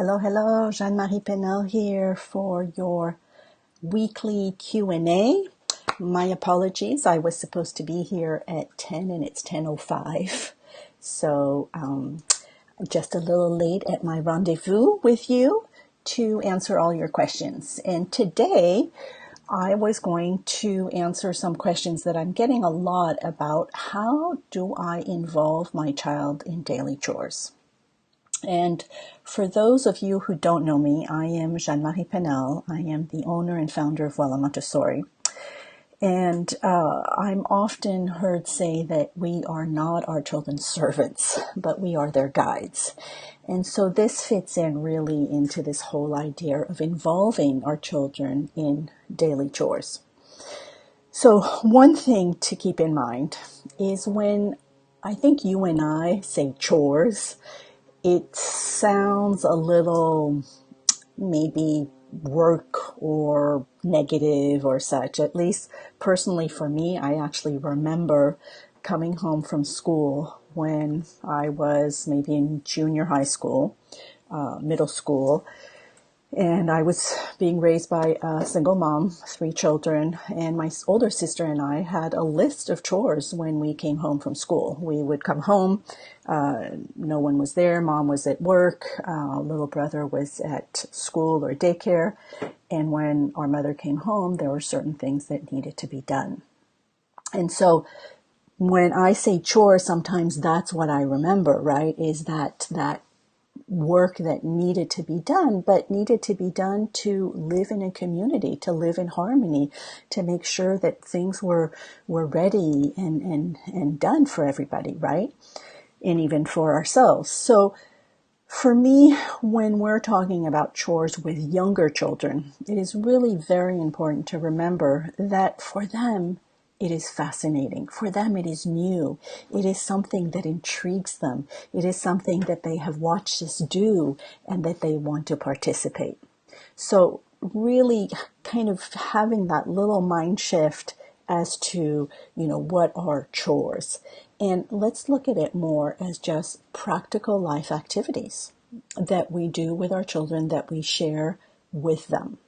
Hello, Jeanne-Marie Paynel here for your weekly Q&A. My apologies, I was supposed to be here at 10 and it's 10:05. So just a little late at my rendezvous with you to answer all your questions. And today I was going to answer some questions that I'm getting a lot about how do I involve my child in daily chores. And for those of you who don't know me, I am Jeanne-Marie Paynel. I am the owner and founder of Voila Montessori. And I'm often heard say that we are not our children's servants, but we are their guides. And so this fits in really into this whole idea of involving our children in daily chores. So one thing to keep in mind is when I think you and I say chores, it sounds a little maybe work or negative or such. At least personally for me, I actually remember coming home from school when I was maybe in junior high school, middle school, and I was being raised by a single mom, 3 children, and my older sister and I had a list of chores when we came home from school. We would come home, no one was there, mom was at work, little brother was at school or daycare, and when our mother came home, there were certain things that needed to be done. And so when I say chores, sometimes that's what I remember, right, is that work that needed to be done, but needed to be done to live in a community, to live in harmony, to make sure that things were ready and done for everybody, right? And even for ourselves. So for me, when we're talking about chores with younger children, it is really very important to remember that for them, it is fascinating. For them, it is new. It is something that intrigues them. It is something that they have watched us do and that they want to participate. So really kind of having that little mind shift as to, what are chores? And let's look at it more as just practical life activities that we do with our children, that we share with them.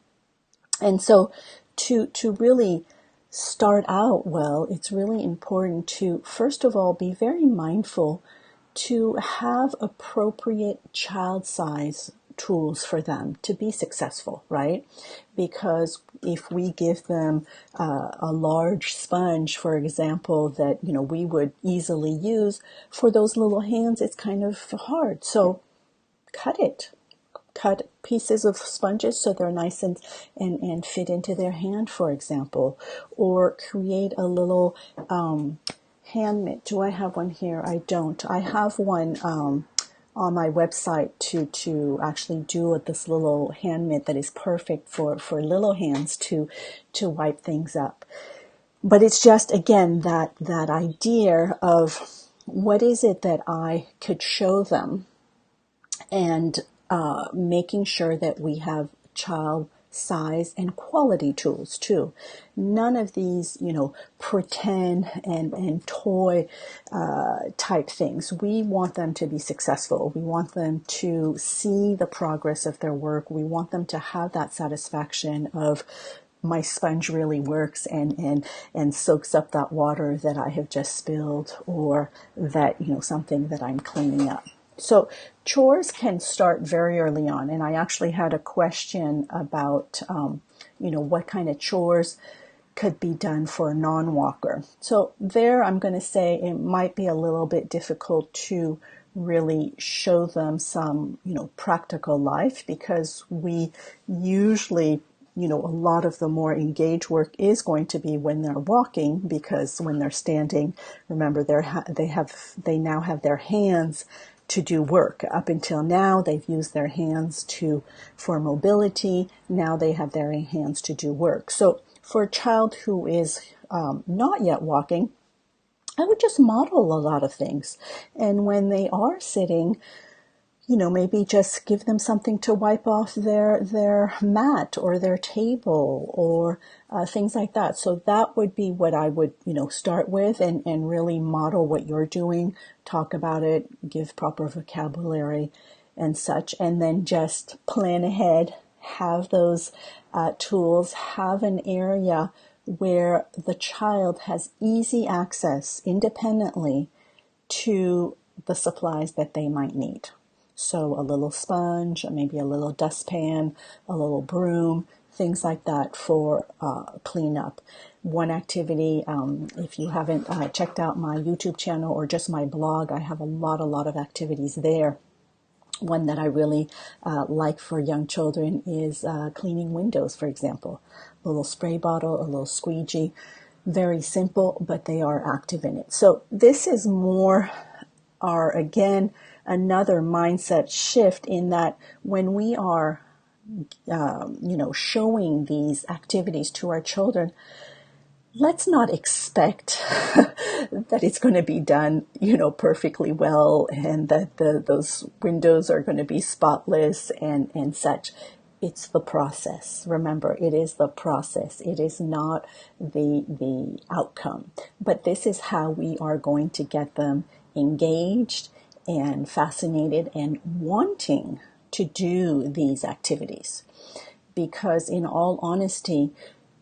And so to really start out well, it's really important to, first of all, be very mindful to have appropriate child size tools for them to be successful, right? Because if we give them a large sponge, for example, that, we would easily use, for those little hands, it's kind of hard. So cut it. Cut pieces of sponges so they're nice and fit into their hand, for example, or create a little hand mitt. Do I have one here? I don't. I have one on my website to actually do this little hand mitt that is perfect for little hands to wipe things up. But it's just, again, that idea of what is it that I could show them, and making sure that we have child size and quality tools too. None of these, pretend and toy type things. We want them to be successful. We want them to see the progress of their work. We want them to have that satisfaction of my sponge really works and soaks up that water that I have just spilled, or that, something that I'm cleaning up. So chores can start very early on. And I actually had a question about, what kind of chores could be done for a non-walker. So there, I'm going to say it might be a little bit difficult to really show them some, practical life, because we usually, a lot of the more engaged work is going to be when they're walking, because when they're standing, remember, they now have their hands to do work. Up until now, they've used their hands for mobility. Now they have their hands to do work. So for a child who is not yet walking, I would just model a lot of things. And when they are sitting, maybe just give them something to wipe off their mat or their table, or things like that. So that would be what I would, start with, and really model what you're doing, talk about it, give proper vocabulary, and such, and then just plan ahead, have those tools, have an area where the child has easy access independently to the supplies that they might need. So a little sponge, maybe a little dustpan, a little broom, things like that for cleanup. One activity, if you haven't checked out my YouTube channel or just my blog, I have a lot of activities there. One that I really like for young children is cleaning windows, for example. A little spray bottle, a little squeegee. Very simple, but they are active in it. So this is more, again, another mindset shift in that when we are, showing these activities to our children, let's not expect that it's going to be done, perfectly well, and that those windows are going to be spotless and such. It's the process. Remember, it is the process. It is not the outcome. But this is how we are going to get them engaged and fascinated and wanting to do these activities. Because in all honesty,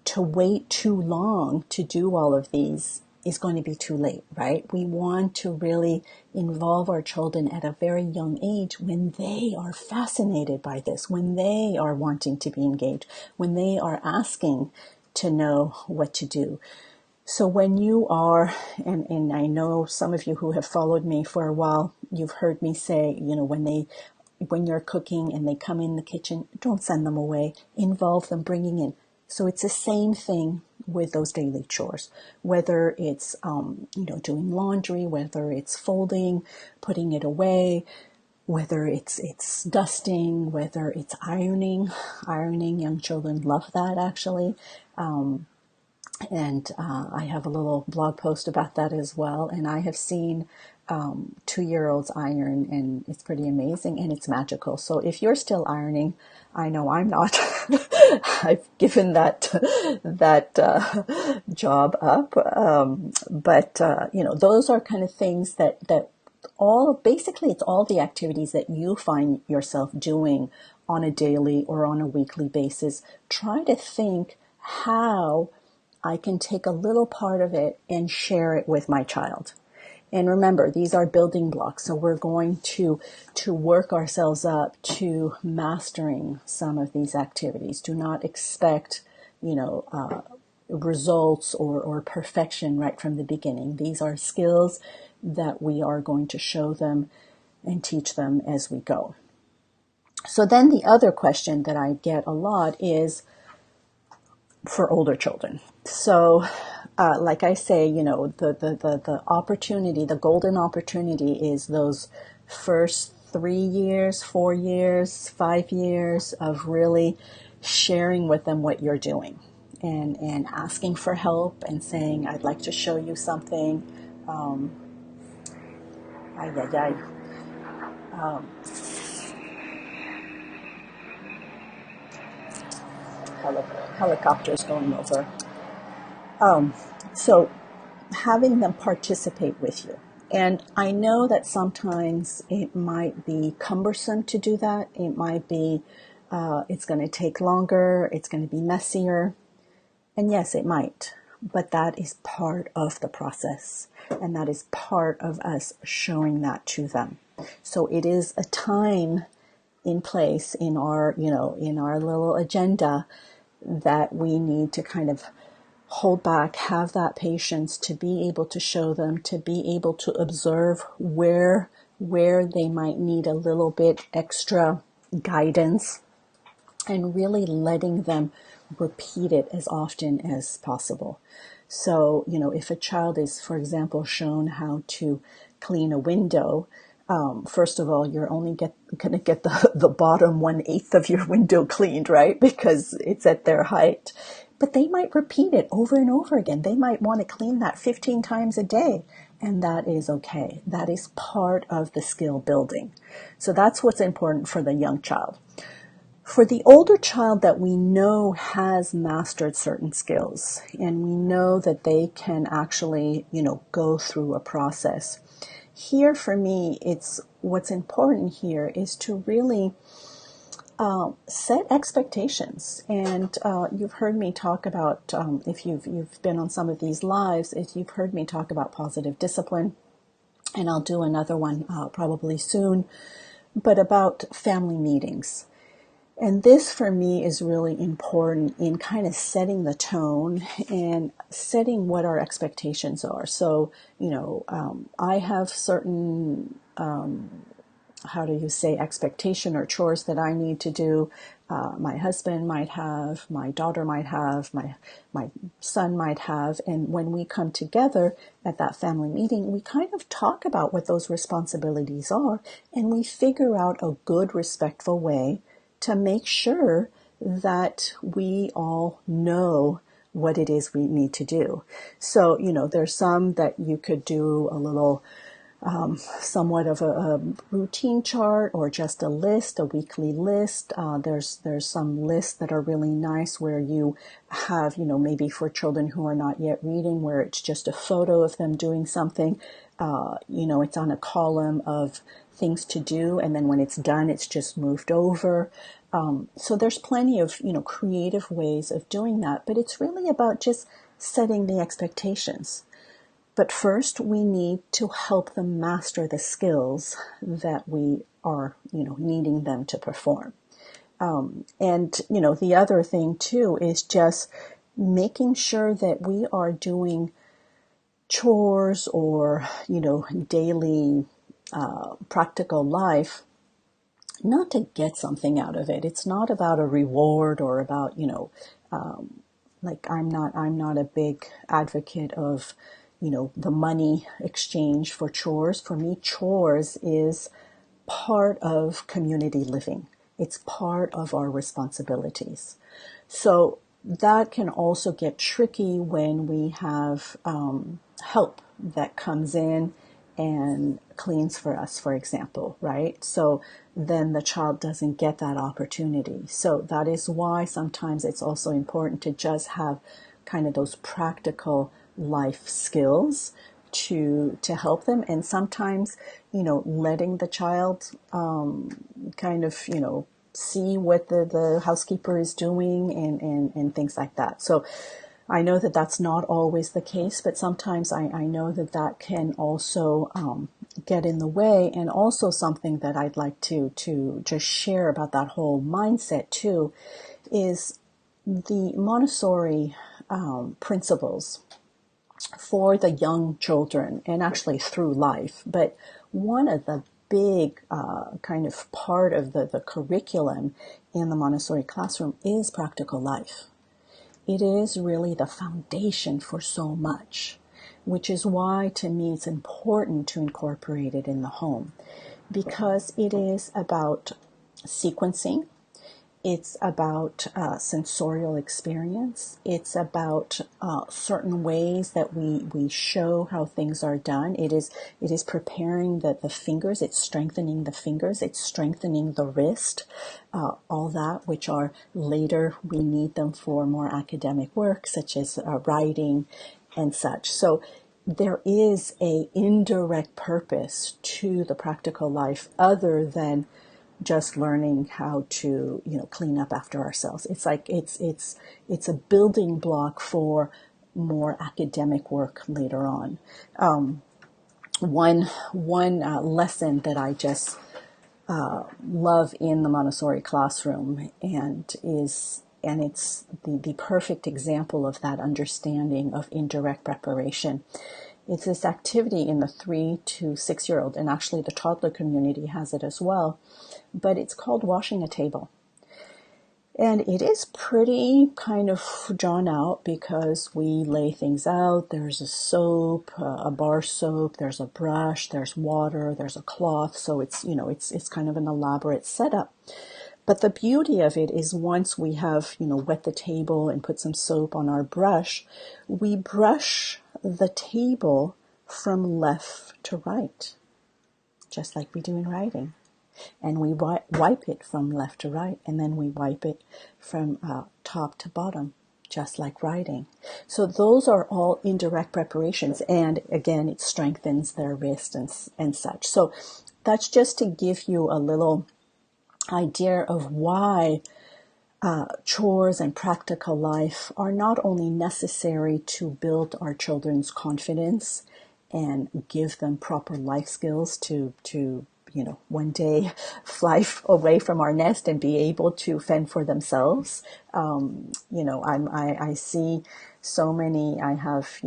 to wait too long to do all of these is going to be too late, right? We want to really involve our children at a very young age when they are fascinated by this, when they are wanting to be engaged, when they are asking to know what to do. So when you are, and I know some of you who have followed me for a while, you've heard me say, when you're cooking and they come in the kitchen, don't send them away, involve them, bringing in. So it's the same thing with those daily chores, whether it's, doing laundry, whether it's folding, putting it away, whether it's dusting, whether it's ironing. Ironing, young children love that actually. And I have a little blog post about that as well. And I have seen 2-year-olds iron, and it's pretty amazing and it's magical. So if you're still ironing, I know I'm not. I've given that job up. But those are kind of things that basically it's all the activities that you find yourself doing on a daily or on a weekly basis. Try to think how I can take a little part of it and share it with my child. And remember, these are building blocks. So we're going to work ourselves up to mastering some of these activities. Do not expect, results or perfection right from the beginning. These are skills that we are going to show them and teach them as we go. So then the other question that I get a lot is for older children. So like I say, the opportunity, the golden opportunity is those first 3 years, 4 years, 5 years of really sharing with them what you're doing and asking for help and saying, I'd like to show you something. Helicopters going over. So having them participate with you. And I know that sometimes it might be cumbersome to do that. It might be, it's going to take longer. It's going to be messier. And yes, it might. But that is part of the process. And that is part of us showing that to them. So it is a time in place in our, in our little agenda that we need to kind of hold back, have that patience to be able to show them, to be able to observe where they might need a little bit extra guidance, and really letting them repeat it as often as possible. So, if a child is, for example, shown how to clean a window, first of all, you're only going to get the bottom 1/8 of your window cleaned, right? Because it's at their height. But they might repeat it over and over again. They might want to clean that 15 times a day, and that is okay. That is part of the skill building. So that's what's important for the young child. For the older child that we know has mastered certain skills, and we know that they can actually, go through a process. Here for me, it's what's important here is to really set expectations. And you've heard me talk about, if you've been on some of these lives, if you've heard me talk about positive discipline, and I'll do another one probably soon, but about family meetings. And this for me is really important in kind of setting the tone and setting what our expectations are. So, I have certain, how do you say, expectation or chores that I need to do. My husband might have, my daughter might have, my son might have. And when we come together at that family meeting, we kind of talk about what those responsibilities are, and we figure out a good, respectful way to make sure that we all know what it is we need to do. So, there's some that you could do a little, somewhat of a routine chart or just a list, a weekly list. There's some lists that are really nice where you have, maybe for children who are not yet reading, where it's just a photo of them doing something. It's on a column of things to do, and then when it's done, it's just moved over. So there's plenty of, creative ways of doing that, but it's really about just setting the expectations. But first, we need to help them master the skills that we are, needing them to perform. The other thing too is just making sure that we are doing chores or, daily practical life, not to get something out of it. It's not about a reward or about, I'm not a big advocate of, the money exchange for chores. For me, chores is part of community living. It's part of our responsibilities. So that can also get tricky when we have help that comes in and cleans for us, for example, right? So then the child doesn't get that opportunity. So that is why sometimes it's also important to just have kind of those practical life skills to help them. And sometimes, letting the child kind of, see what the housekeeper is doing and things like that. So I know that that's not always the case, but sometimes I know that can also get in the way. And also something that I'd like to just share about that whole mindset too is the Montessori principles for the young children and actually through life. But one of the big kind of part of the curriculum in the Montessori classroom is practical life. It is really the foundation for so much, which is why to me it's important to incorporate it in the home, because it is about sequencing. It's about sensorial experience. It's about certain ways that we show how things are done. It is preparing the fingers. It's strengthening the fingers. It's strengthening the wrist. All that, which are later we need them for more academic work, such as writing and such. So there is a indirect purpose to the practical life other than just learning how to, clean up after ourselves. It's like it's a building block for more academic work later on. One lesson that I just love in the Montessori classroom and it's the perfect example of that understanding of indirect preparation. It's this activity in the 3 to 6 year old, and actually the toddler community has it as well, but it's called washing a table. And it is pretty kind of drawn out because we lay things out. There's a soap, a bar soap, there's a brush, there's water, there's a cloth. So it's, it's kind of an elaborate setup. But the beauty of it is once we have, wet the table and put some soap on our brush, we brush the table from left to right, just like we do in writing. And we wipe it from left to right, and then we wipe it from top to bottom, just like writing. So those are all indirect preparations, and again, it strengthens their wrist and such. So that's just to give you a little idea of why chores and practical life are not only necessary to build our children's confidence and give them proper life skills to one day fly away from our nest and be able to fend for themselves. I see so many, I have,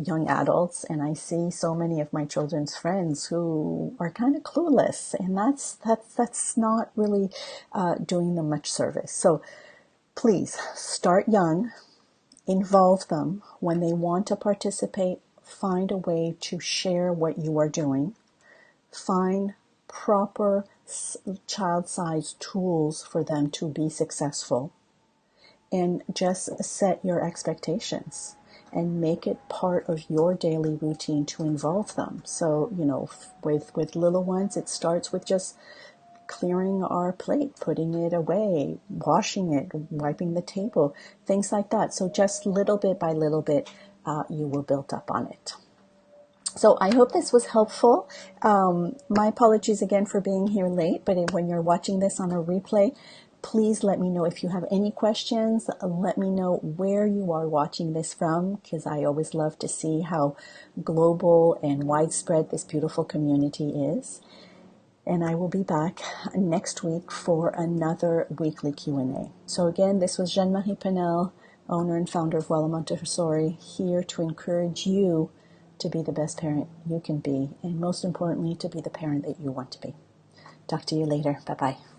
young adults, and I see so many of my children's friends who are kind of clueless, and that's not really doing them much service. So please start young, involve them. When they want to participate, find a way to share what you are doing. Find proper child-sized tools for them to be successful, and just set your expectations and make it part of your daily routine to involve them. So, with little ones, it starts with just clearing our plate, putting it away, washing it, wiping the table, things like that. So just little bit by little bit, you will build up on it. So I hope this was helpful. My apologies again for being here late, but when you're watching this on a replay, please let me know if you have any questions. Let me know where you are watching this from, because I always love to see how global and widespread this beautiful community is. And I will be back next week for another weekly Q&A. So again, this was Jeanne-Marie Paynel, owner and founder of Voila Montessori, here to encourage you to be the best parent you can be, and most importantly, to be the parent that you want to be. Talk to you later. Bye-bye.